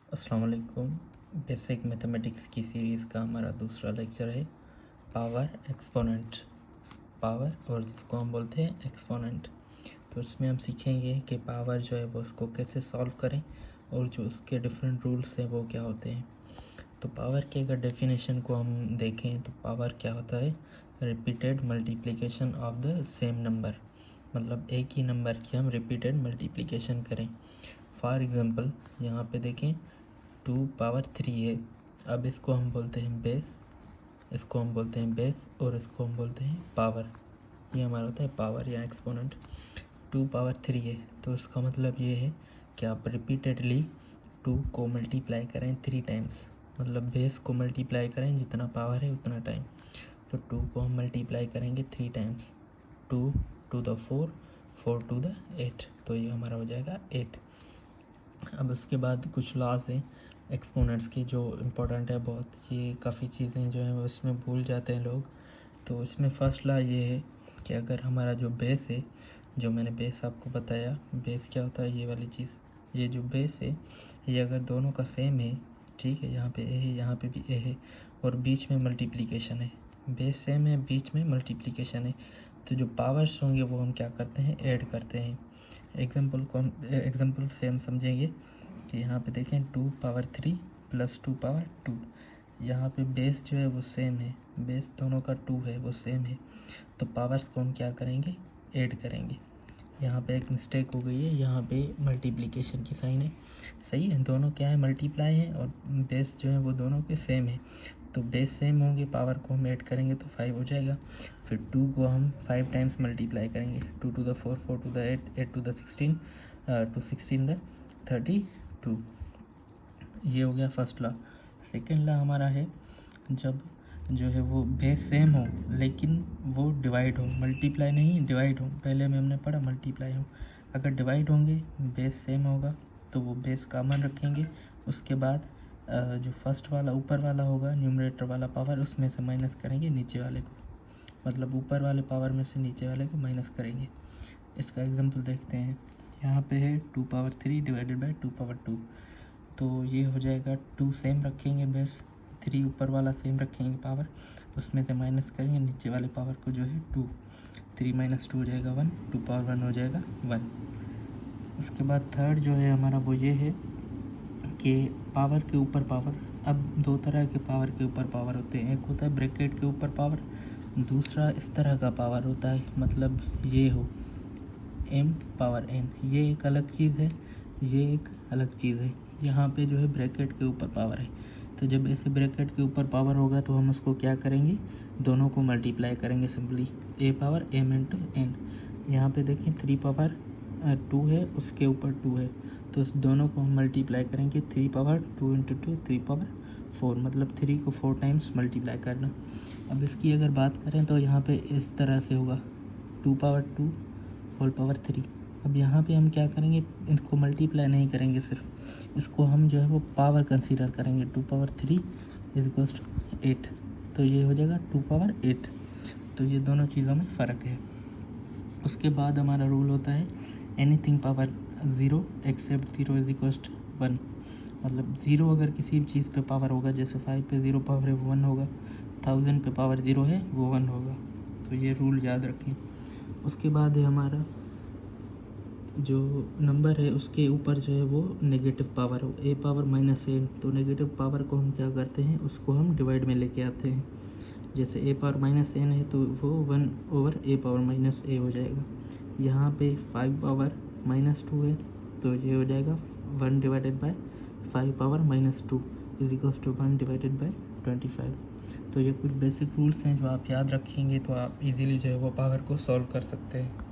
अस्सलाम वालेकुम। Basic mathematics की सीरीज़ का हमारा दूसरा लेक्चर है पावर एक्सपोनेंट। पावर और जिसको हम बोलते हैं एक्सपोनेंट। तो इसमें हम सीखेंगे कि पावर जो है वो उसको कैसे सॉल्व करें और जो उसके डिफरेंट रूल्स हैं वो क्या होते हैं। तो पावर के अगर डेफिनेशन को हम देखें तो पावर क्या होता है, repeated multiplication of the same number. मतलब एक ही नंबर की हम रिपीटेड मल्टीप्लिकेशन करें। फॉर एग्ज़ाम्पल यहाँ पे देखें 2 पावर 3 है। अब इसको हम बोलते हैं बेस, इसको हम बोलते हैं बेस और इसको हम बोलते हैं पावर। ये हमारा होता है पावर या एक्सपोनेंट। 2 पावर 3 है तो इसका मतलब ये है कि आप रिपीटेडली 2 को मल्टीप्लाई करें 3 टाइम्स। मतलब बेस को मल्टीप्लाई करें जितना पावर है उतना टाइम। तो 2 को हम मल्टीप्लाई करेंगे 3 times. 2 to the 4, 4 to the 8, तो ये हमारा हो जाएगा 8। अब उसके बाद कुछ लॉज हैं एक्सपोनेंट्स की जो इम्पोर्टेंट है बहुत। ये काफ़ी चीज़ें जो हैं वो इसमें भूल जाते हैं लोग। तो इसमें फर्स्ट लॉ ये है कि अगर हमारा जो बेस है, जो मैंने बेस आपको बताया, बेस क्या होता है ये वाली चीज़, ये जो बेस है ये अगर दोनों का सेम है, ठीक है, यहाँ पे ए है यहाँ पे भी ए है और बीच में मल्टीप्लिकेशन है। बेस सेम है, बीच में मल्टीप्लिकेशन है, तो जो पावर्स होंगे वो हम क्या करते हैं, ऐड करते हैं। एग्जाम्पल से हम समझेंगे कि यहाँ पे देखें 2 पावर 3 + 2 पावर 2। यहाँ पे बेस जो है वो सेम है, बेस दोनों का 2 है, वो सेम है, तो पावर्स को हम क्या करेंगे, ऐड करेंगे। यहाँ पे एक मिस्टेक हो गई है, यहाँ पे मल्टीप्लिकेशन की साइन है, सही है, दोनों क्या है, मल्टीप्लाई है और बेस जो है वो दोनों के सेम है। तो बेस सेम होंगे, पावर को हम ऐड करेंगे तो 5 हो जाएगा। फिर 2 को हम 5 टाइम्स मल्टीप्लाई करेंगे, 2 to the 4, 4 to the 8, 8 to the 16, 2 16 the 32। ये हो गया फर्स्ट लॉ। सेकेंड लॉ हमारा है जब जो है वो बेस सेम हो लेकिन वो डिवाइड हो, मल्टीप्लाई नहीं डिवाइड हो। पहले में हमने पढ़ा मल्टीप्लाई हो, अगर डिवाइड होंगे बेस सेम होगा तो वो बेस कॉमन रखेंगे। उसके बाद जो फर्स्ट वाला ऊपर वाला होगा न्यूमरेटर वाला पावर, उसमें से माइनस करेंगे नीचे वाले को, मतलब ऊपर वाले पावर में से नीचे वाले को माइनस करेंगे। इसका एग्जांपल देखते हैं। यहाँ पे है 2 पावर 3 डिवाइडेड बाई 2 पावर 2, तो ये हो जाएगा 2 सेम रखेंगे बेस, 3 ऊपर वाला सेम रखेंगे पावर, उसमें से माइनस करेंगे नीचे वाले पावर को जो है 2, 3 - 2 हो जाएगा 1, 2 पावर 1 हो जाएगा 1। उसके बाद थर्ड जो है हमारा वो ये है कि पावर के ऊपर पावर। अब दो तरह के पावर के ऊपर पावर होते हैं, एक होता है ब्रैकेट के ऊपर पावर, दूसरा इस तरह का पावर होता है, मतलब ये हो m⁻n, ये एक अलग चीज़ है, ये एक अलग चीज़ है। यहाँ पे जो है ब्रैकेट के ऊपर पावर है, तो जब ऐसे ब्रैकेट के ऊपर पावर होगा तो हम उसको क्या करेंगे, दोनों को मल्टीप्लाई करेंगे simply, a power m into n। यहाँ पे देखें 3 पावर 2 है, उसके ऊपर 2 है, तो इस दोनों को हम मल्टीप्लाई करेंगे, 3 पावर 2 इंटू 2 3 पावर 4, मतलब 3 को 4 टाइम्स मल्टीप्लाई करना। अब इसकी अगर बात करें तो यहाँ पे इस तरह से होगा 2 पावर 2 होल पावर 3। अब यहाँ पे हम क्या करेंगे, इनको मल्टीप्लाई नहीं करेंगे, सिर्फ इसको हम जो है वो पावर कंसीडर करेंगे। 2 पावर 3 = 8, तो ये हो जाएगा 2 पावर 8। तो ये दोनों चीज़ों में फ़र्क है। उसके बाद हमारा रूल होता है एनीथिंग पावर 0 एक्सेप्ट 0 = 1। मतलब 0 अगर किसी भी चीज़ पे पावर होगा, जैसे 5 पे 0 पावर है वो 1 होगा, 1000 पे पावर 0 है वो 1 होगा। तो ये रूल याद रखें। उसके बाद है हमारा जो नंबर है उसके ऊपर जो है वो नेगेटिव पावर हो, a पावर -n, तो नेगेटिव पावर को हम क्या करते हैं, उसको हम डिवाइड में लेके आते हैं। जैसे a पावर -n है तो वो 1/a पावर -a हो जाएगा। यहाँ पे 5 पावर -2 है तो ये हो जाएगा 1 divided by 5 power -2 = 1 divided by 25। तो ये कुछ बेसिक रूल्स हैं जो आप याद रखेंगे तो आप इजीली जो है वो पावर को सॉल्व कर सकते हैं।